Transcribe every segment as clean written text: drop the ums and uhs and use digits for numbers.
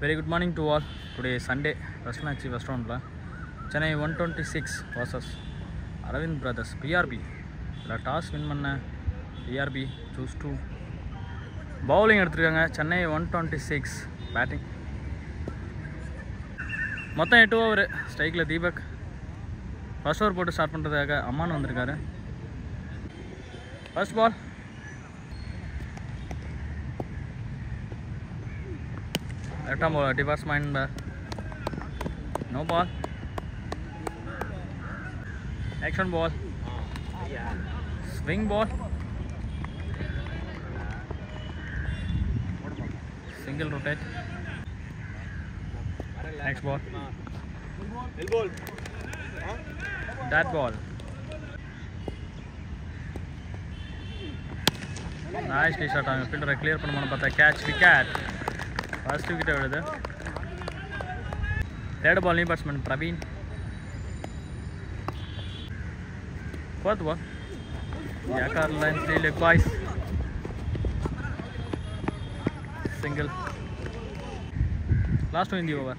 Very good morning to all. Today is Sunday. First match West Round la Chennai 126 versus Aravind Brothers PRB. La toss win பண்ண PRB choose to bowling எடுத்துருக்காங்க. Chennai 126 batting. மொத்தம் 8 over. ஸ்ட்ரைக்கில் Deepak. First over போட்டு start பண்ணுறதுக்காக அம்மான் வந்திருக்காரு. First ball. Left arm ball, reverse mind, no ball. Action ball, swing ball, single rotate. Next ball, that ball. Nicely shot on fielder, clear பண்ணனும்னு பார்த்தா catch wicket. First wicket வருது. Third ball new batsman Praveen. Fourth ball. Yakar line 3 leg boys. Single. Last one in the over.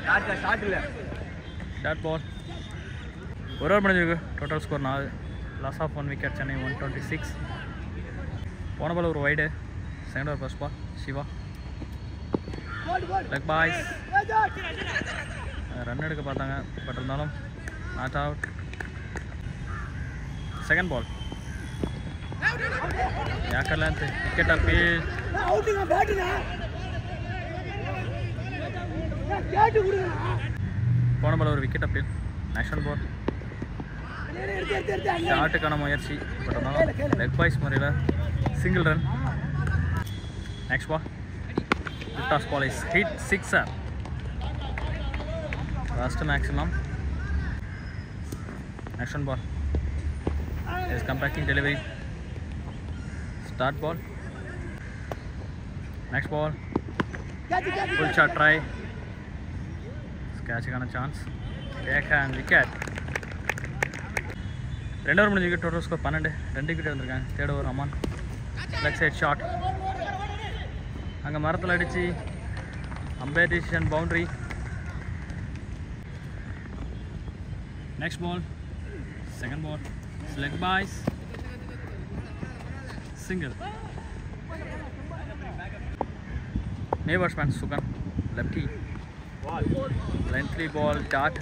Start இல்ல. That ball. ஒரு over முடிஞ்சிருக்கு. Total score 4. Loss of 1 wicket Chennai 126. போன ball ஒரு wide. Second over first ball Shiva. Leg boys. Run எடுக்க பார்த்தாங்க but இருந்தாலும் not out. Second ball yorker length wicket appeal. போன ball ஒரு விக்கெட் அப்பீல். நேஷனல் பால் ஷாட்டுக்கான முயற்சி பட் இருந்தாலும் லெக் பாய்ஸ் முறையில் single run. Next ball toss ball is hit sixer. Last maximum. Action ball is compacting delivery. Start ball. Next ball. Full shot try. Catching on a chance. Take and wicket. ரெண்டு over முடிஞ்சிருக்கு. Total score 12. 2 wicket வந்திருக்காங்க. Third over Aman leg side shot. அங்கே மரத்தில் அடித்து umpire decision boundary. Next ball second ball leg byes single. New batsman Sugan lefty. Line 3 ball dot.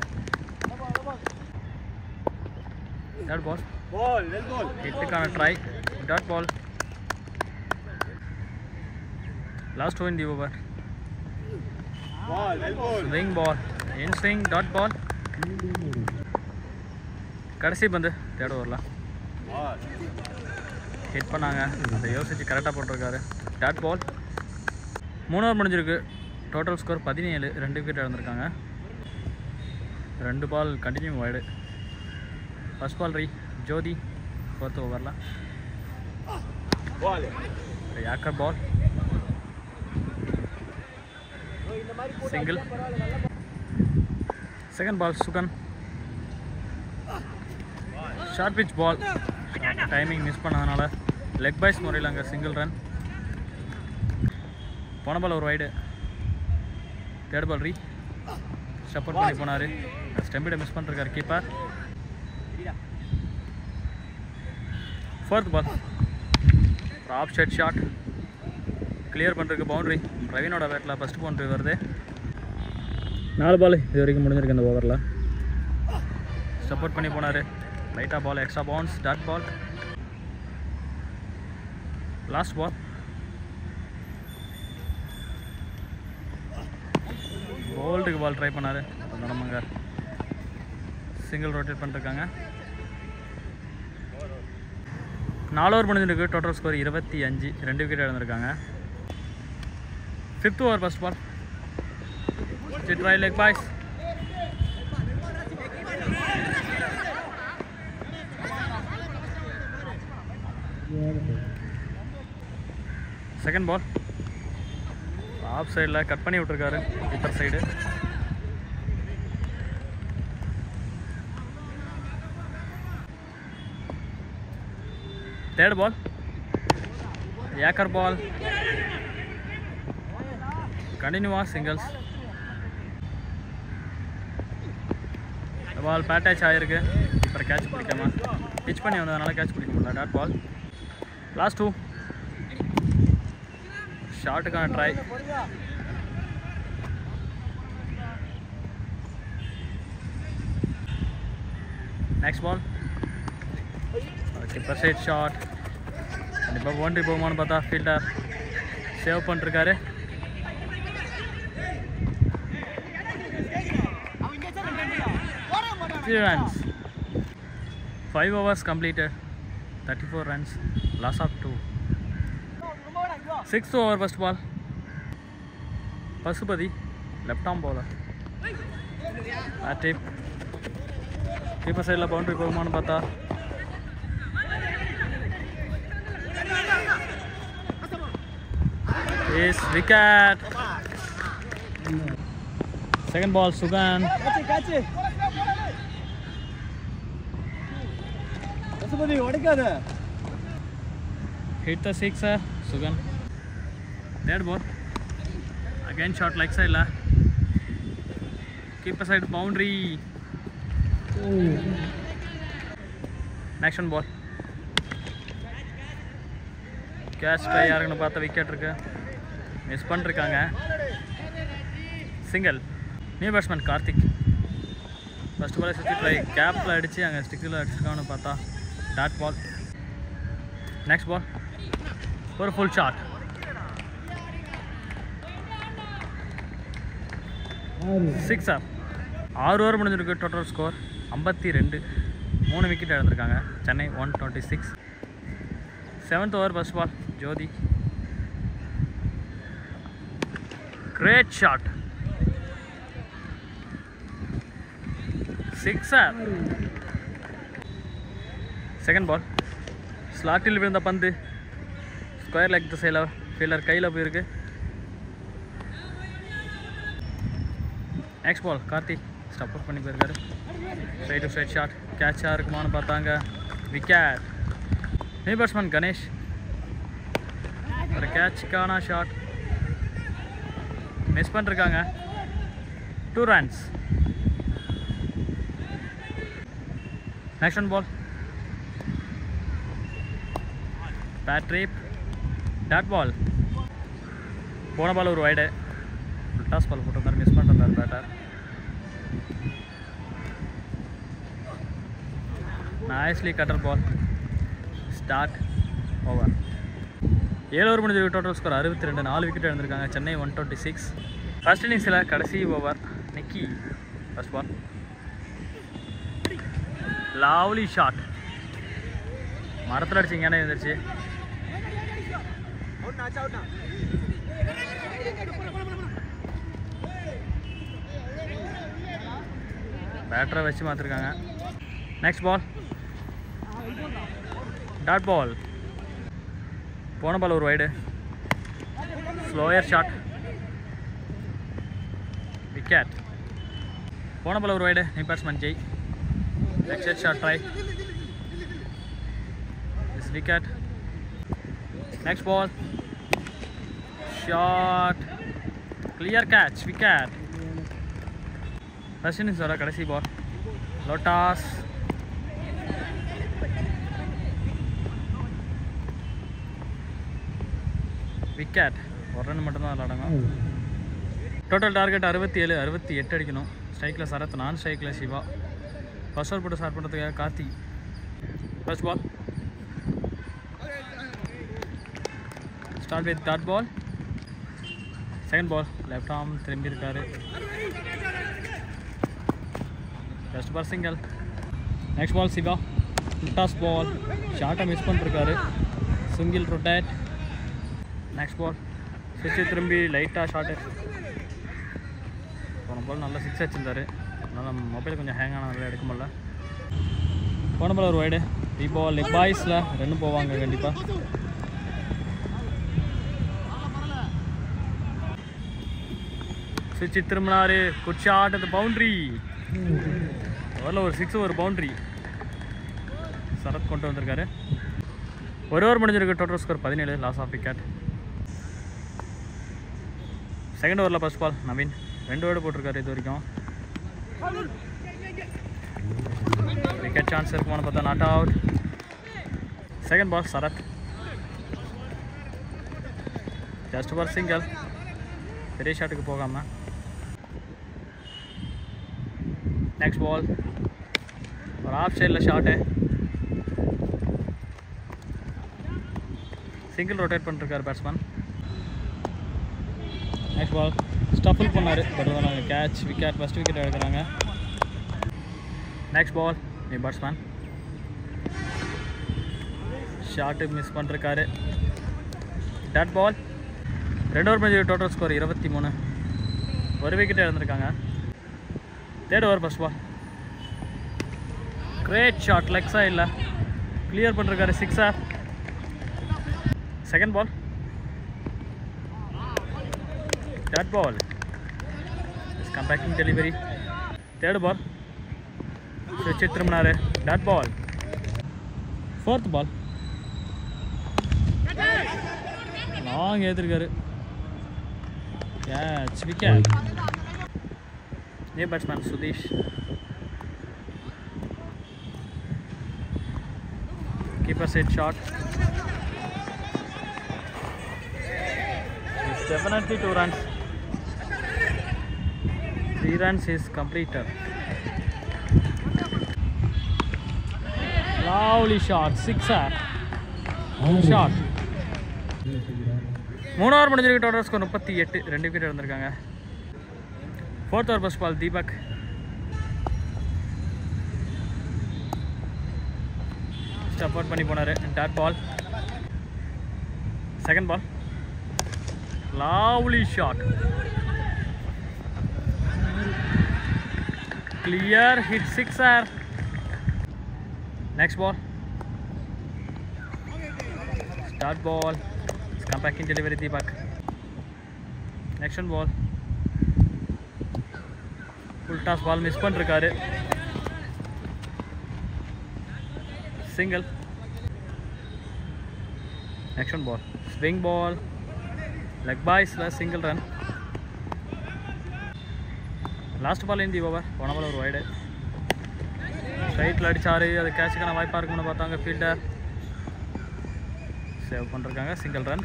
Dot ball ஹிட்டுக்கான try. Dot ball. Last one in the over. Swing ball. In swing. Dot ball. கடைசி பந்து third ஓவரில் hit பண்ணாங்க. அதை யோசிச்சு கரெக்டாக போட்டிருக்காரு. Dot ball. 3 over முடிஞ்சிருக்கு. Total score 17. 2 விக்கெட் இழந்திருக்காங்க. 2 ball continue wide. First ball Jyothi. Fourth ஓவரில் yorker ball single. Second ball Sugan. Short pitch ball. Timing miss பண்ணதனால லெக் பாய்ஸ் முறையில் அங்கே சிங்கிள் ரன். போன பால் ஒரு வைடு. தேர்ட் பால் சப்போர்ட் பண்ணி போனார். ஸ்டெம்பிடை மிஸ் பண்ணிருக்காரு keeper. Fourth ball off side shot clear பண்ணுறதுக்கு பவுண்ட்ரி. பிரவீனோட பேட்டில் ஃபஸ்ட் பவுண்ட்ரி வருது. 4 பால் இது வரைக்கும் முடிஞ்சிருக்கு இந்த ஓவரில். சப்போர்ட் பண்ணி போனார். லைட்டாக ball extra bounce. Dot ball. Last ball போல்டுக்கு பால் ட்ரை பண்ணார். நடமங்க சிங்கிள் ரொட்டேட் பண்ணிருக்காங்க. 4 ஓவர் முடிஞ்சிருக்கு. Total score 25. 2 விக்கெட் இழந்திருக்காங்க. 5th over first ball. Try leg boys. Second ball. Off side la cut பண்ணி விட்டுருக்காரு keeper side. Third ball. Yacker ball. கண்டினியூவாக singles. பால் பேட்டேச் ஆகிருக்கு. இப்போ கேட்ச் பிடிக்காம பிச் பண்ணி வந்ததுனால கேட்ச் பிடிக்க முடியல. Dot ball. லாஸ்ட் 2. ஷாட்டுக்கான try. Next ball. Keeper side shot. கண்டிப்பாக பவுண்டரி போகுமான்னு பார்த்தா ஃபீல்டர் சேவ் பண்ணிருக்காரு. runs. 5 overs completed. 34 runs. Loss of 2. 6th over first ball. Pasupati, left arm bowler. Bat tip. Keeper side la boundary போகுமான்னு பார்த்தா is wicket. Second ball Sugan. Catch it. Hit the sixer, Sugan. Third ball. Again shot like side la. Keeper side boundary. Next one ball. Catch try யாருன்னு பார்த்தா wicket இருக்கு. Miss பண்ணிருக்காங்க. Single. New batsman Karthik. First ball சுத்தி try கேப்ல அடிச்சு அங்க ஸ்டிக்ல அடிச்சிருக்கான்னு பார்த்தா டாட் பால். Next ball. ஒரு full shot. Sixer. 6 ஓவர் முடிஞ்சிருக்கு. Total score 52. 3 விக்கெட் இழந்திருக்காங்க. Chennai 126. 7th over first ball Jyoti. Great shot. Sixer. Second ball. ஸ்லாட்டில் விழுந்த பந்து ஸ்கொயர் லெக் திசையில் ஃபீல்டர் கையில் போயிருக்கு. நெக்ஸ்ட் பால் கார்த்திக் சப்போர்ட் பண்ணி போயிருக்காரு. Straight to straight shot. கேட்சாக இருக்குமான்னு பார்த்தாங்க. விக்கெட். New batsman Ganesh. ஒரு கேட்சுக்கான ஷாட் மிஸ் பண்ணிருக்காங்க. 2 runs. Next one ball. Bat trip. Dot ball. போன பால் ஒரு வைடு. டாஸ் பால் போட்டிருந்தார். மிஸ் பண்ணிருந்தார் batter. Nicely cutter ball. Start over. 7 over முடிஞ்ச டோட்டல் ஸ்கோர் 62. 4 விக்கெட் எடுத்திருக்காங்க. சென்னை 126. ஃபர்ஸ்ட் இன்னிங்ஸில் கடைசி over Nikki. First ball. Lovely shot. மரத்தில் அடிச்சு இங்கே இருந்துச்சு. பேட்டரை வச்சு மாற்றிருக்காங்க. Next ball. Dot ball. போன பால் ஒரு வைடு. Slower shot. விக்கெட். போன பால் ஒரு wide. New batsman Jai. Next shot try. This wicket. Next ball. Shot. Clear catch. Wicket. First innings oda kadasi ball. Lotus. Wicket. ஒரு run மட்டும் தான் விளையாடுங்க. Total target 67. 68 அடிக்கணும். ஸ்ட்ரைக்கில் சரத், நான் ஸ்ட்ரைக்கில் சிவா. ஃபர்ஸ்ட் பால் போட்டு ஸ்டார்ட் பண்ணுறதுக்காக Karthi. First ball. Start with dot ball. Second ball. Left arm திரும்பி இருக்காரு. First ball single. Next ball Siva. Toss ball. ஷார்ட்டை மிஸ் பண்ணிருக்காரு. Single rotate. Next ball. Six திரும்பி லைட்டாக ஷார்ட்டு. போன பால் நல்லா 6 வச்சுருந்தாரு. அதனால் மொபைல் கொஞ்சம் ஹேங் ஆனால் எடுக்க முடியல. போன பால் ஒரு வைடு. பால் லெக் பாய்ஸில் 2 போவாங்க கண்டிப்பாக. சுவிட்சு திரும்பினாரு. Good shot at boundary. ஓவரில் ஒரு 6 ஒரு பவுண்ட்ரி சரத் கொண்டு வந்திருக்காரு. ஒரு ஓவர் முடிஞ்சிருக்கு. Total score 17. Loss of wicket. Second ஓவரில் ஃபர்ஸ்ட் பால் நவீன் 2 ஓவர் போட்டிருக்காரு இது வரைக்கும். விக்கெட் சான்ஸ் இருக்குமான்னு பார்த்தா not out. Second ball Sarath just for single, பெரிய ஷாட்டுக்கு போகாமல். நெக்ஸ்ட் பால் ஒரு ஆஃப் சைடில் ஷாட்டு, சிங்கிள் ரொட்டேட் பண்ணிருக்காரு பேட்ஸ்மேன். நெக்ஸ்ட் பால் ஸ்டஃபில் பண்ணார், பட் நாங்கள் கேட்ச் விக்கெட் ஃபஸ்ட் விக்கெட் எடுக்கிறாங்க. நெக்ஸ்ட் பால் நீ பேட்ஸ்மேன் ஷாட்டு மிஸ் பண்ணிருக்காரு. Dot ball. 2 ஓவர் முடிஞ்சு டோட்டல் ஸ்கோர் 23, ஒரு விக்கெட் இழந்திருக்காங்க. Third over first ball great shot, leg சைடில் கிளியர் பண்ணிருக்காரு, 6. Second ball dot ball, comebacking delivery. Third ball சுவிட்ச் திரும்பினாரு, dot ball. Fourth ball long ஏற்றிருக்காரு, catch wicket. New batsman Sudheesh. Keeper set shot, it's definitely 2 runs. 3 runs is completed. Lovely shot, 6. Shot. 3 over முடிஞ்சிருக்கு, total score 38, 2 wicket இருந்திருக்காங்க. Fourth over first ball Deepak step out பண்ணி போனார், dot ball. Second ball lovely shot, clear hit, 6. Next ball dot ball, comebacking delivery Deepak. Next ball full toss ball miss பண்ணிருக்காரு, single. Next ball swing ball, leg பாய்ஸில் single run. Last ball இந்த over, போன ball ஒரு wide ஸ்ட்ரைட்டில் அடித்தார், அது கேட்சுக்கான வாய்ப்பாக இருக்குன்னு பார்த்தாங்க, ஃபீல்டர் சேவ் பண்ணிருக்காங்க, சிங்கிள் ரன்.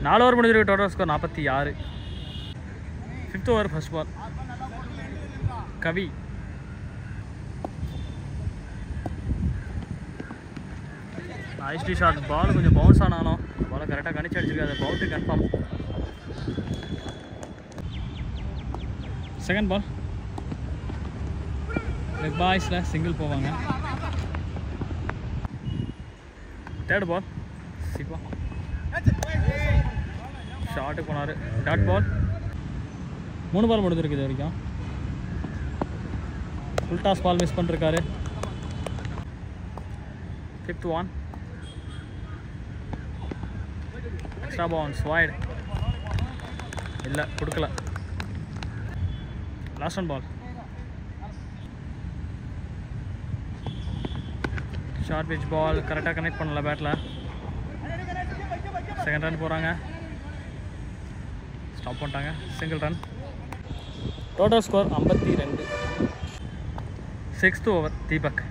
4 ஓவர் முடிஞ்சிருக்கு, total score 46. Fifth over first ball Kavi ஐஸ்டி ஷாட், பால் கொஞ்சம் பவுன்ஸ் ஆனாலும் பாலை கரெக்டாக கணிச்சு அடிச்சிருக்காரு, boundary confirm. Second ball leg பாய்ஸில் சிங்கிள் போவாங்க. தேர்ட் பால் சிவா ஷாட்டு போனார், டாட் பால். 3 பால் முடிஞ்சிருக்கு இது வரைக்கும். ஃபுல் டாஸ் பால் மிஸ் பண்ணிருக்காரு. Fifth one extra bounce wide, இல்லை கொடுக்கல. Last one ball short pitch ball, கரெக்டாக கனெக்ட் பண்ணல பேட்டில். செகண்ட் ரன் போகிறாங்க, ஸ்டாப் பண்ணிட்டாங்க, single run. Total score 52. Sixth over Deepak,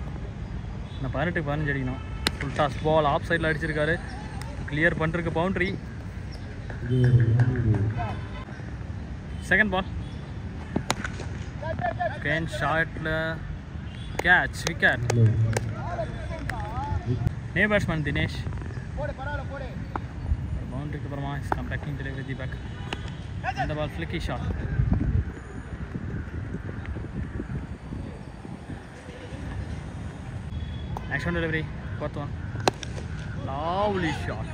நான் 18-15 அடிக்கணும். ஃபுல் டாஸ் பால் ஆஃப் சைடில் அடிச்சிருக்காரு, கிளியர் பண்ணிருக்கு, பவுண்ட்ரி. செகண்ட் பால் கேன் ஷாட்டில் catch wicket. New batsman Dinesh, பவுண்டரிக்கு அப்புறமா கம்பேக்கிங் டெலிவரி தீபக். இந்த பால் ஃப்ளிக்கி shot, action delivery. Fourth one lovely shot,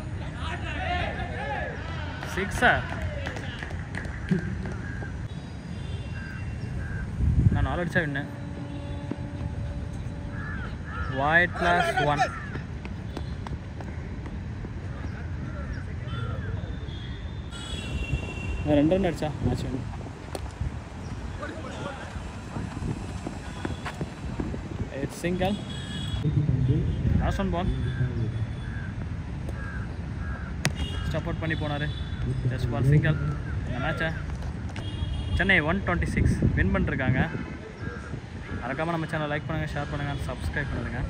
6. நான் 4 அடிச்சா வின்னு. வைட் +1. நான் 2 ரன் அடிச்சா match win. It's single. Last one ball stump out பண்ணி போனார். Just ball single. இந்த மேட்சை சென்னை 126 வின் பண்ணிருக்காங்க. மறக்காமல் நம்ம சேனலை லைக் பண்ணுங்கள், ஷேர் பண்ணுங்கள், சப்ஸ்கிரைப் பண்ணுங்கள்.